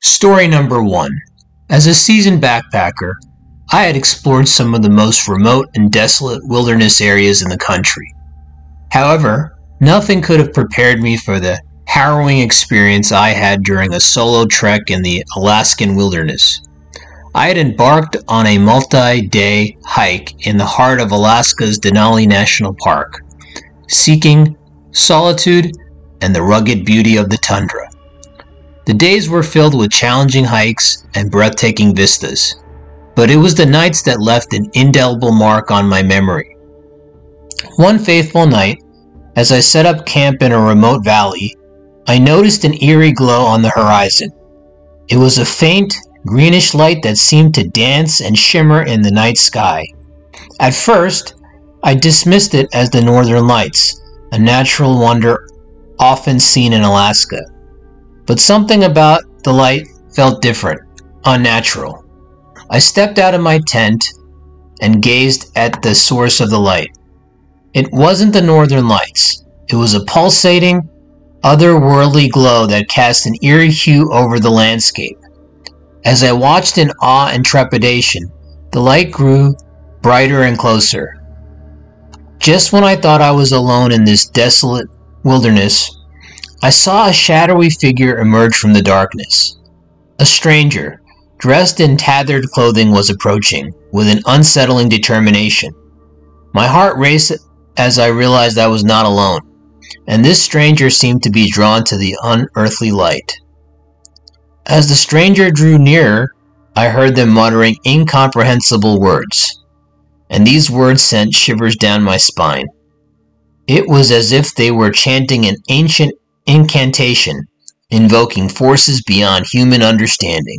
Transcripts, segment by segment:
Story number 1. As a seasoned backpacker, I had explored some of the most remote and desolate wilderness areas in the country. However, nothing could have prepared me for the harrowing experience I had during a solo trek in the Alaskan wilderness. I had embarked on a multi-day hike in the heart of Alaska's Denali National Park, seeking solitude and the rugged beauty of the tundra. The days were filled with challenging hikes and breathtaking vistas, but it was the nights that left an indelible mark on my memory. One fateful night, as I set up camp in a remote valley, I noticed an eerie glow on the horizon. It was a faint, greenish light that seemed to dance and shimmer in the night sky. At first, I dismissed it as the Northern Lights, a natural wonder often seen in Alaska. But something about the light felt different, unnatural. I stepped out of my tent and gazed at the source of the light. It wasn't the Northern Lights. It was a pulsating, otherworldly glow that cast an eerie hue over the landscape. As I watched in awe and trepidation, the light grew brighter and closer. Just when I thought I was alone in this desolate wilderness, I saw a shadowy figure emerge from the darkness. A stranger, dressed in tattered clothing, was approaching, with an unsettling determination. My heart raced as I realized I was not alone, and this stranger seemed to be drawn to the unearthly light. As the stranger drew nearer, I heard them muttering incomprehensible words, and these words sent shivers down my spine. It was as if they were chanting an ancient incantation, invoking forces beyond human understanding.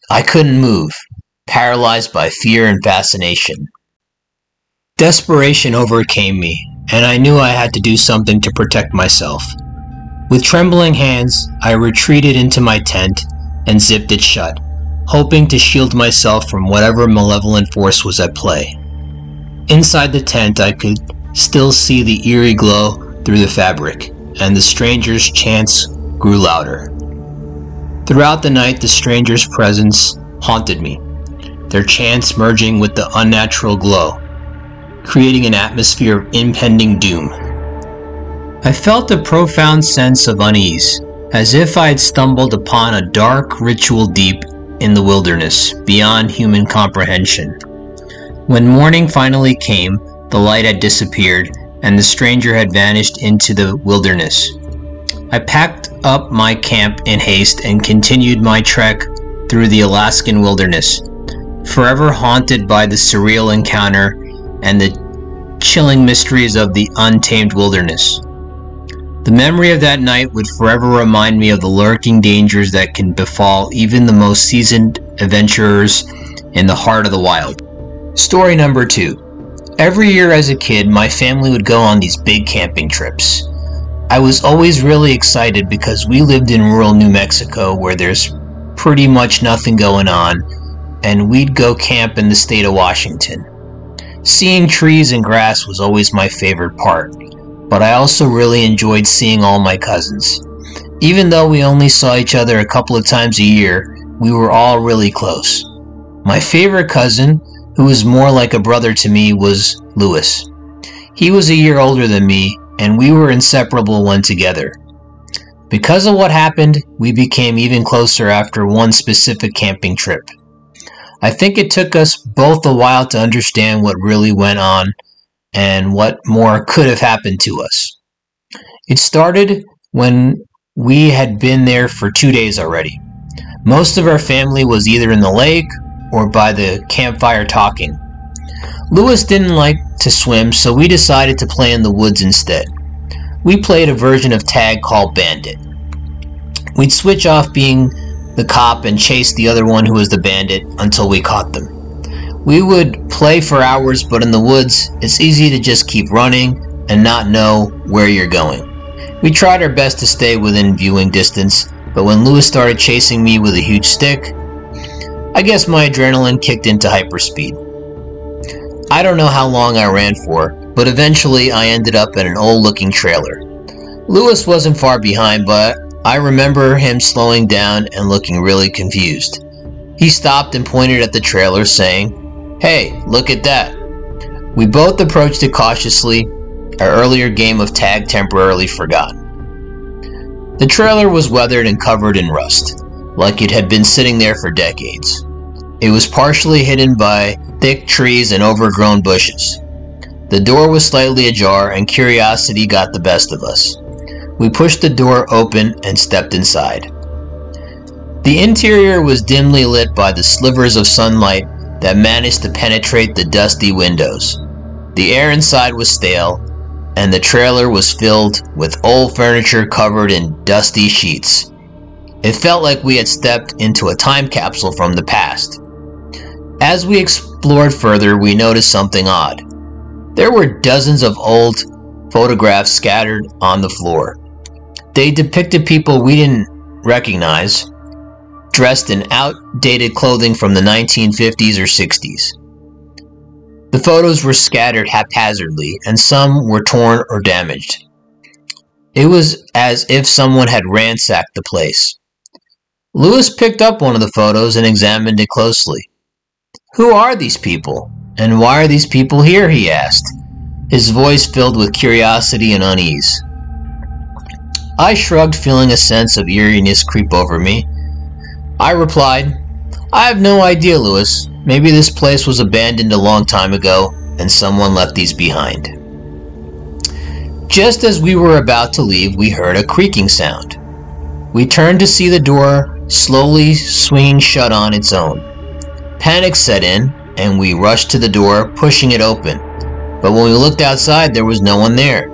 I couldn't move, paralyzed by fear and fascination. Desperation overcame me, and I knew I had to do something to protect myself. With trembling hands, I retreated into my tent and zipped it shut, hoping to shield myself from whatever malevolent force was at play. Inside the tent, I could still see the eerie glow through the fabric, and the stranger's chants grew louder. Throughout the night, the stranger's presence haunted me, their chants merging with the unnatural glow, creating an atmosphere of impending doom. I felt a profound sense of unease, as if I had stumbled upon a dark ritual deep in the wilderness, beyond human comprehension. When morning finally came, the light had disappeared, and the stranger had vanished into the wilderness. I packed up my camp in haste and continued my trek through the Alaskan wilderness, forever haunted by the surreal encounter and the chilling mysteries of the untamed wilderness. The memory of that night would forever remind me of the lurking dangers that can befall even the most seasoned adventurers in the heart of the wild. Story number 2. Every year as a kid, my family would go on these big camping trips. I was always really excited because we lived in rural New Mexico where there's pretty much nothing going on, and we'd go camp in the state of Washington. Seeing trees and grass was always my favorite part, but I also really enjoyed seeing all my cousins. Even though we only saw each other a couple of times a year, we were all really close. My favorite cousin, who was more like a brother to me, was Louis. He was a year older than me, and we were inseparable when together. Because of what happened, we became even closer after one specific camping trip. I think it took us both a while to understand what really went on and what more could have happened to us. It started when we had been there for 2 days already. Most of our family was either in the lake or by the campfire talking. Louis didn't like to swim, so we decided to play in the woods instead. We played a version of tag called Bandit. We'd switch off being the cop and chase the other one who was the bandit until we caught them. We would play for hours, but in the woods, it's easy to just keep running and not know where you're going. We tried our best to stay within viewing distance, but when Louis started chasing me with a huge stick, I guess my adrenaline kicked into hyperspeed. I don't know how long I ran for, but eventually I ended up at an old-looking trailer. Louis wasn't far behind, but I remember him slowing down and looking really confused. He stopped and pointed at the trailer, saying, "Hey, look at that." We both approached it cautiously, our earlier game of tag temporarily forgotten. The trailer was weathered and covered in rust, like it had been sitting there for decades. It was partially hidden by thick trees and overgrown bushes. The door was slightly ajar, and curiosity got the best of us. We pushed the door open and stepped inside. The interior was dimly lit by the slivers of sunlight that managed to penetrate the dusty windows. The air inside was stale, and the trailer was filled with old furniture covered in dusty sheets. It felt like we had stepped into a time capsule from the past. As we explored further, we noticed something odd. There were dozens of old photographs scattered on the floor. They depicted people we didn't recognize, dressed in outdated clothing from the 1950s or 60s. The photos were scattered haphazardly, and some were torn or damaged. It was as if someone had ransacked the place. Lewis picked up one of the photos and examined it closely. "Who are these people? And why are these people here?" he asked, his voice filled with curiosity and unease. I shrugged, feeling a sense of eeriness creep over me. I replied, "I have no idea, Lewis. Maybe this place was abandoned a long time ago, and someone left these behind." Just as we were about to leave, we heard a creaking sound. We turned to see the door slowly swinging shut on its own. Panic set in, and we rushed to the door, pushing it open. But when we looked outside, there was no one there.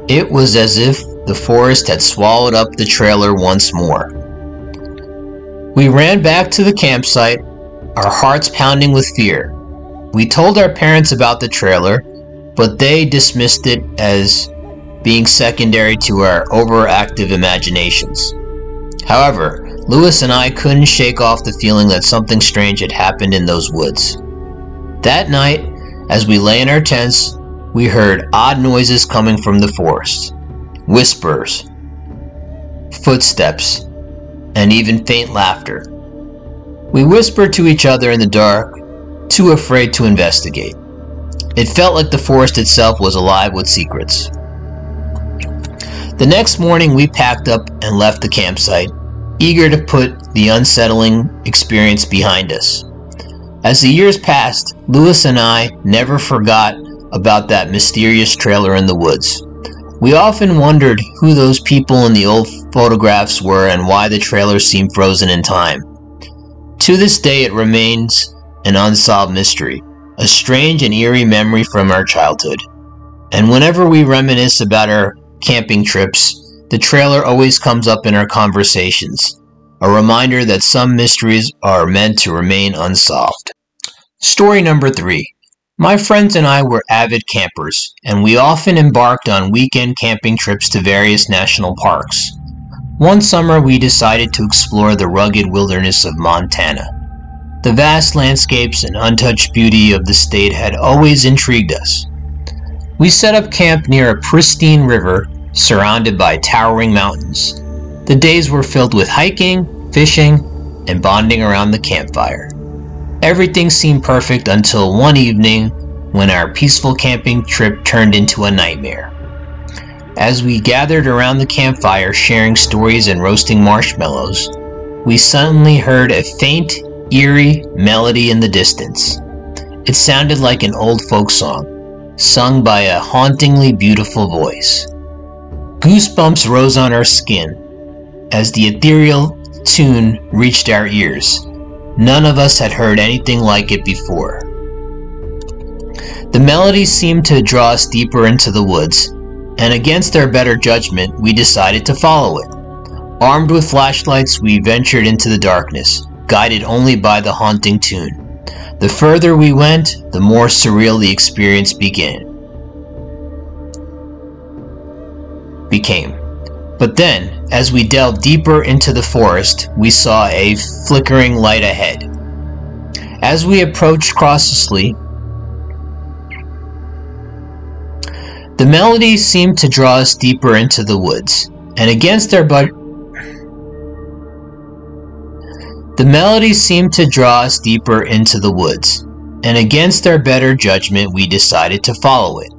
It was as if the forest had swallowed up the trailer once more. We ran back to the campsite, our hearts pounding with fear. We told our parents about the trailer, but they dismissed it as being secondary to our overactive imaginations. However, Lewis and I couldn't shake off the feeling that something strange had happened in those woods. That night, as we lay in our tents, we heard odd noises coming from the forest. Whispers, footsteps, and even faint laughter. We whispered to each other in the dark, too afraid to investigate. It felt like the forest itself was alive with secrets. The next morning, we packed up and left the campsite, eager to put the unsettling experience behind us. As the years passed, Lewis and I never forgot about that mysterious trailer in the woods. We often wondered who those people in the old photographs were and why the trailer seemed frozen in time. To this day, it remains an unsolved mystery, a strange and eerie memory from our childhood. And whenever we reminisce about our camping trips, the trailer always comes up in our conversations, a reminder that some mysteries are meant to remain unsolved. Story number 3. My friends and I were avid campers, and we often embarked on weekend camping trips to various national parks. One summer, we decided to explore the rugged wilderness of Montana. The vast landscapes and untouched beauty of the state had always intrigued us. We set up camp near a pristine river surrounded by towering mountains. The days were filled with hiking, fishing, and bonding around the campfire. Everything seemed perfect until one evening when our peaceful camping trip turned into a nightmare. As we gathered around the campfire sharing stories and roasting marshmallows, we suddenly heard a faint, eerie melody in the distance. It sounded like an old folk song, sung by a hauntingly beautiful voice. Goosebumps rose on our skin as the ethereal tune reached our ears. None of us had heard anything like it before. The melody seemed to draw us deeper into the woods, and against our better judgment, we decided to follow it. Armed with flashlights, we ventured into the darkness, guided only by the haunting tune. The further we went, the more surreal the experience became. But then, as we delved deeper into the forest, we saw a flickering light ahead. As we approached cautiously, the melody seemed to draw us deeper into the woods, and against our The melody seemed to draw us deeper into the woods, and against our better judgment we decided to follow it.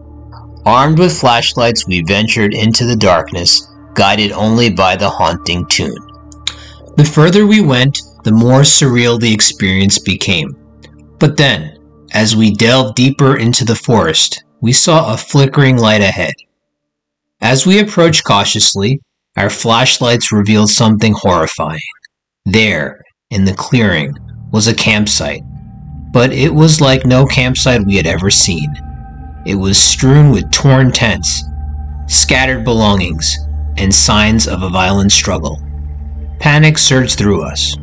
Armed with flashlights, we ventured into the darkness, guided only by the haunting tune. The further we went, the more surreal the experience became. But then, as we delved deeper into the forest, we saw a flickering light ahead. As we approached cautiously, our flashlights revealed something horrifying. There, in the clearing, was a campsite, but it was like no campsite we had ever seen. It was strewn with torn tents, scattered belongings, and signs of a violent struggle. Panic surged through us.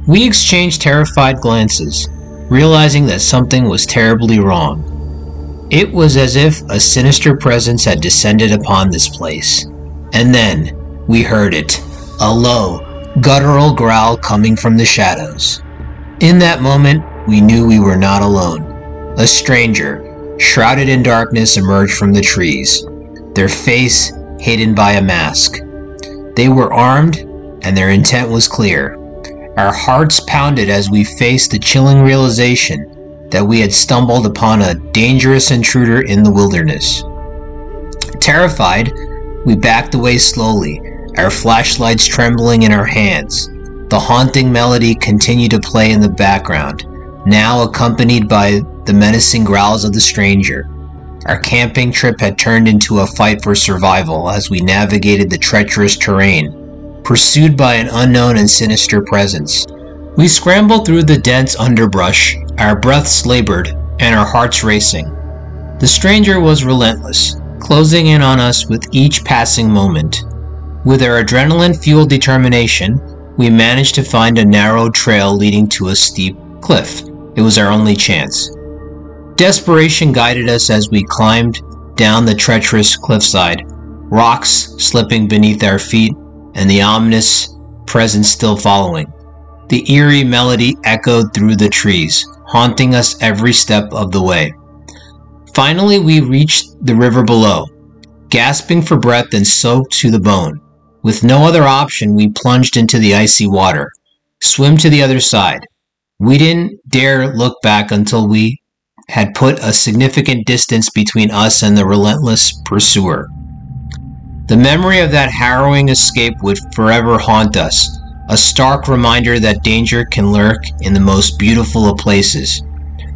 We exchanged terrified glances, realizing that something was terribly wrong. It was as if a sinister presence had descended upon this place. And then, we heard it, a low, guttural growl coming from the shadows. In that moment, we knew we were not alone. A stranger, shrouded in darkness, emerged from the trees, their face hidden by a mask. They were armed, and their intent was clear. Our hearts pounded as we faced the chilling realization that we had stumbled upon a dangerous intruder in the wilderness. Terrified, we backed away slowly, our flashlights trembling in our hands. The haunting melody continued to play in the background, now accompanied by the menacing growls of the stranger. Our camping trip had turned into a fight for survival as we navigated the treacherous terrain, pursued by an unknown and sinister presence. We scrambled through the dense underbrush, our breaths labored, and our hearts racing. The stranger was relentless, closing in on us with each passing moment. With our adrenaline-fueled determination, we managed to find a narrow trail leading to a steep cliff. It was our only chance. Desperation guided us as we climbed down the treacherous cliffside, rocks slipping beneath our feet, and the ominous presence still following. The eerie melody echoed through the trees, haunting us every step of the way. Finally, we reached the river below, gasping for breath and soaked to the bone. With no other option, we plunged into the icy water, swam to the other side. We didn't dare look back until we had put a significant distance between us and the relentless pursuer. The memory of that harrowing escape would forever haunt us, a stark reminder that danger can lurk in the most beautiful of places.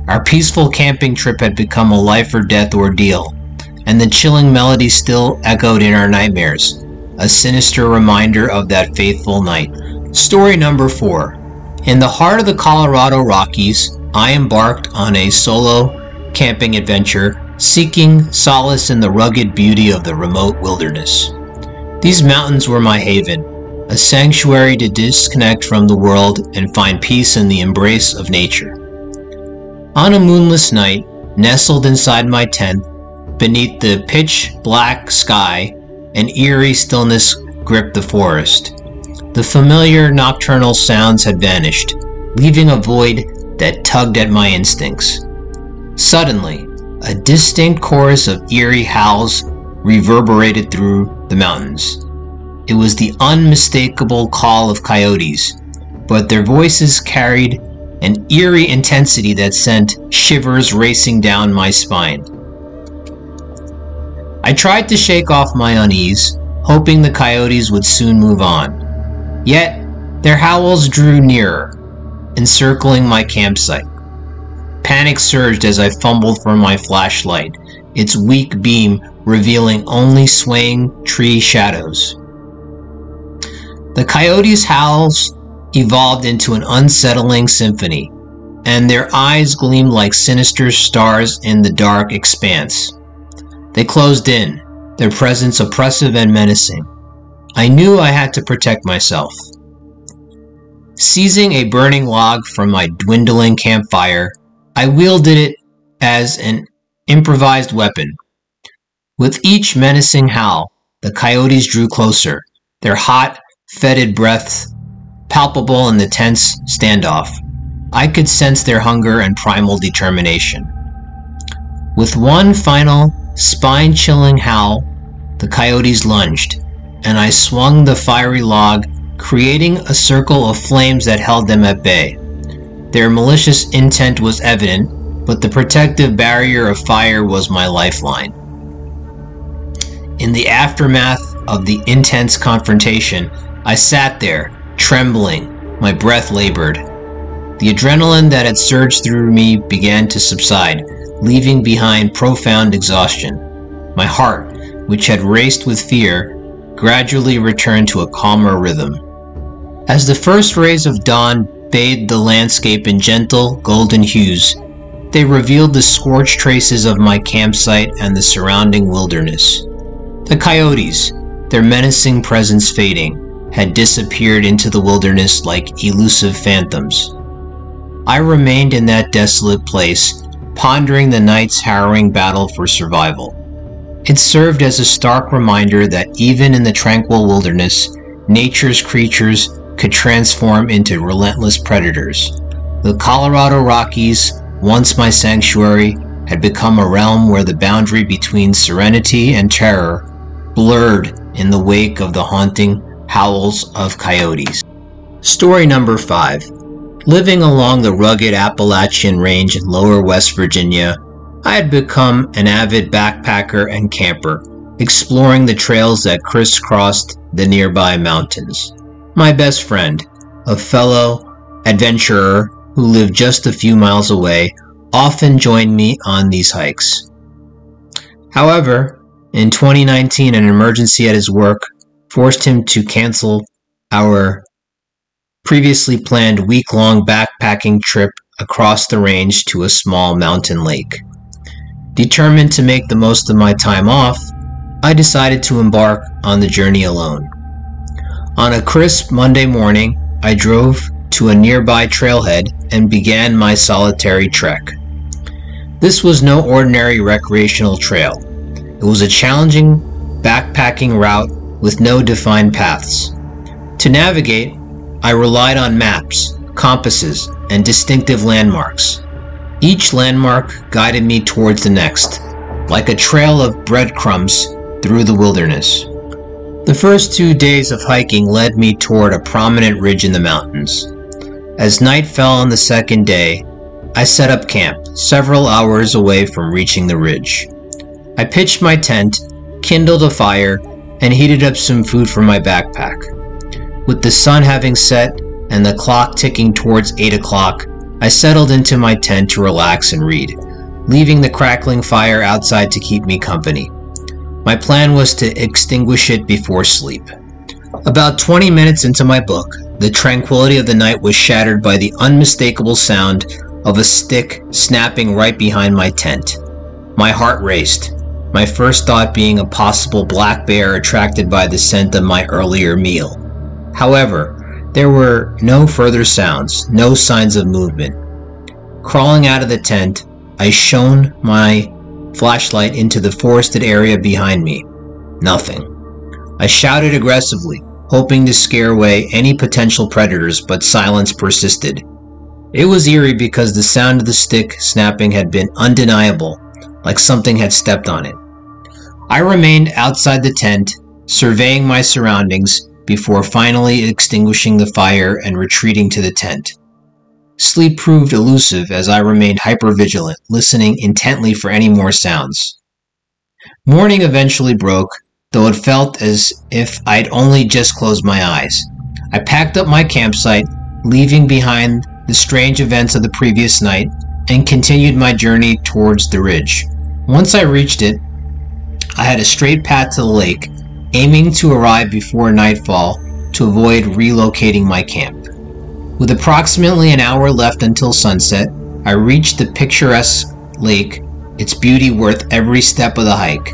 Our peaceful camping trip had become a life-or-death ordeal, and the chilling melody still echoed in our nightmares, a sinister reminder of that fateful night. Story number 4. In the heart of the Colorado Rockies, I embarked on a solo camping adventure, seeking solace in the rugged beauty of the remote wilderness. These mountains were my haven, a sanctuary to disconnect from the world and find peace in the embrace of nature. On a moonless night, nestled inside my tent, beneath the pitch-black sky, an eerie stillness gripped the forest. The familiar nocturnal sounds had vanished, leaving a void that tugged at my instincts. Suddenly, a distinct chorus of eerie howls reverberated through the mountains. It was the unmistakable call of coyotes, but their voices carried an eerie intensity that sent shivers racing down my spine. I tried to shake off my unease, hoping the coyotes would soon move on. Yet, their howls drew nearer, encircling my campsite. Panic surged as I fumbled for my flashlight, its weak beam revealing only swaying tree shadows. The coyotes' howls evolved into an unsettling symphony, and their eyes gleamed like sinister stars in the dark expanse. They closed in, their presence oppressive and menacing. I knew I had to protect myself. Seizing a burning log from my dwindling campfire, I wielded it as an improvised weapon. With each menacing howl, the coyotes drew closer, their hot, fetid breaths palpable in the tense standoff. I could sense their hunger and primal determination. With one final, spine-chilling howl, the coyotes lunged, and I swung the fiery log creating a circle of flames that held them at bay. Their malicious intent was evident, but the protective barrier of fire was my lifeline. In the aftermath of the intense confrontation, I sat there, trembling, my breath labored. The adrenaline that had surged through me began to subside, leaving behind profound exhaustion. My heart, which had raced with fear, gradually returned to a calmer rhythm. As the first rays of dawn bathed the landscape in gentle, golden hues, they revealed the scorched traces of my campsite and the surrounding wilderness. The coyotes, their menacing presence fading, had disappeared into the wilderness like elusive phantoms. I remained in that desolate place, pondering the night's harrowing battle for survival. It served as a stark reminder that even in the tranquil wilderness, nature's creatures could transform into relentless predators. The Colorado Rockies, once my sanctuary, had become a realm where the boundary between serenity and terror blurred in the wake of the haunting howls of coyotes. Story number 5. Living along the rugged Appalachian Range in lower West Virginia, I had become an avid backpacker and camper, exploring the trails that crisscrossed the nearby mountains. My best friend, a fellow adventurer who lived just a few miles away, often joined me on these hikes. However, in 2019, an emergency at his work forced him to cancel our previously planned week-long backpacking trip across the range to a small mountain lake. Determined to make the most of my time off, I decided to embark on the journey alone. On a crisp Monday morning, I drove to a nearby trailhead and began my solitary trek. This was no ordinary recreational trail. It was a challenging backpacking route with no defined paths. To navigate, I relied on maps, compasses, and distinctive landmarks. Each landmark guided me towards the next, like a trail of breadcrumbs through the wilderness. The first 2 days of hiking led me toward a prominent ridge in the mountains. As night fell on the second day, I set up camp, several hours away from reaching the ridge. I pitched my tent, kindled a fire, and heated up some food for my backpack. With the sun having set and the clock ticking towards 8 o'clock, I settled into my tent to relax and read, leaving the crackling fire outside to keep me company. My plan was to extinguish it before sleep. About 20 minutes into my book, the tranquility of the night was shattered by the unmistakable sound of a stick snapping right behind my tent. My heart raced, my first thought being a possible black bear attracted by the scent of my earlier meal. However, there were no further sounds, no signs of movement. Crawling out of the tent, I shone my flashlight into the forested area behind me. Nothing. I shouted aggressively, hoping to scare away any potential predators, but silence persisted. It was eerie because the sound of the stick snapping had been undeniable, like something had stepped on it. I remained outside the tent, surveying my surroundings, before finally extinguishing the fire and retreating to the tent. Sleep proved elusive as I remained hypervigilant, listening intently for any more sounds. Morning eventually broke, though it felt as if I'd only just closed my eyes. I packed up my campsite, leaving behind the strange events of the previous night, and continued my journey towards the ridge. Once I reached it, I had a straight path to the lake, aiming to arrive before nightfall to avoid relocating my camp. With approximately an hour left until sunset, I reached the picturesque lake, its beauty worth every step of the hike.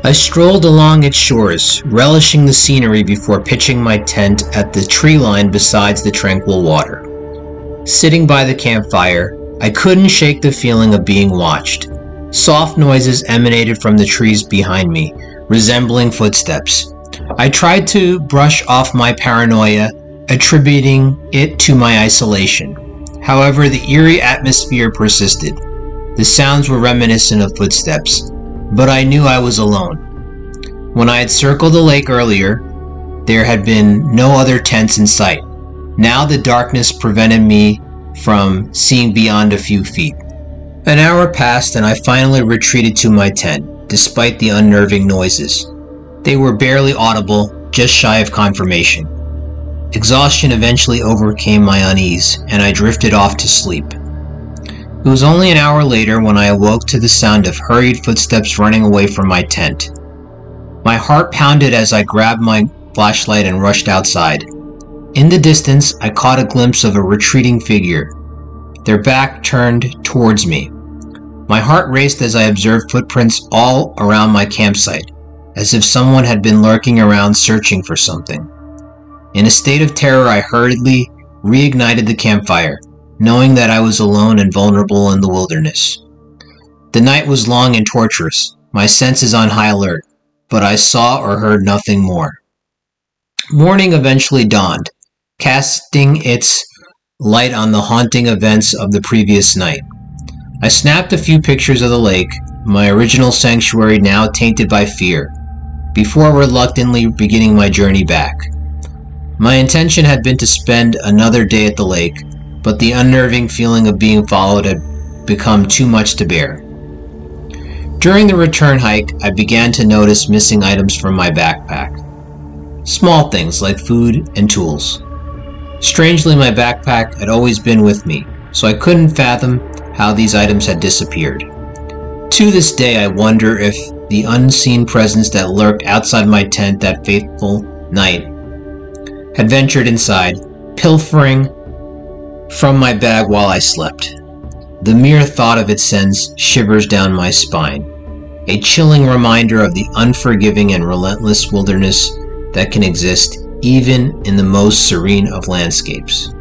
I strolled along its shores, relishing the scenery before pitching my tent at the tree line beside the tranquil water. Sitting by the campfire, I couldn't shake the feeling of being watched. Soft noises emanated from the trees behind me, resembling footsteps. I tried to brush off my paranoia, attributing it to my isolation. However, the eerie atmosphere persisted. The sounds were reminiscent of footsteps, but I knew I was alone. When I had circled the lake earlier, there had been no other tents in sight. Now the darkness prevented me from seeing beyond a few feet. An hour passed and I finally retreated to my tent, despite the unnerving noises. They were barely audible, just shy of confirmation. Exhaustion eventually overcame my unease, and I drifted off to sleep. It was only an hour later when I awoke to the sound of hurried footsteps running away from my tent. My heart pounded as I grabbed my flashlight and rushed outside. In the distance, I caught a glimpse of a retreating figure, their back turned towards me. My heart raced as I observed footprints all around my campsite, as if someone had been lurking around searching for something. In a state of terror, I hurriedly reignited the campfire, knowing that I was alone and vulnerable in the wilderness. The night was long and torturous, my senses on high alert, but I saw or heard nothing more. Morning eventually dawned, casting its light on the haunting events of the previous night. I snapped a few pictures of the lake, my original sanctuary now tainted by fear, before reluctantly beginning my journey back. My intention had been to spend another day at the lake, but the unnerving feeling of being followed had become too much to bear. During the return hike, I began to notice missing items from my backpack. Small things like food and tools. Strangely, my backpack had always been with me, so I couldn't fathom how these items had disappeared. To this day, I wonder if the unseen presence that lurked outside my tent that fateful night had ventured inside, pilfering from my bag while I slept. The mere thought of it sends shivers down my spine, a chilling reminder of the unforgiving and relentless wilderness that can exist even in the most serene of landscapes.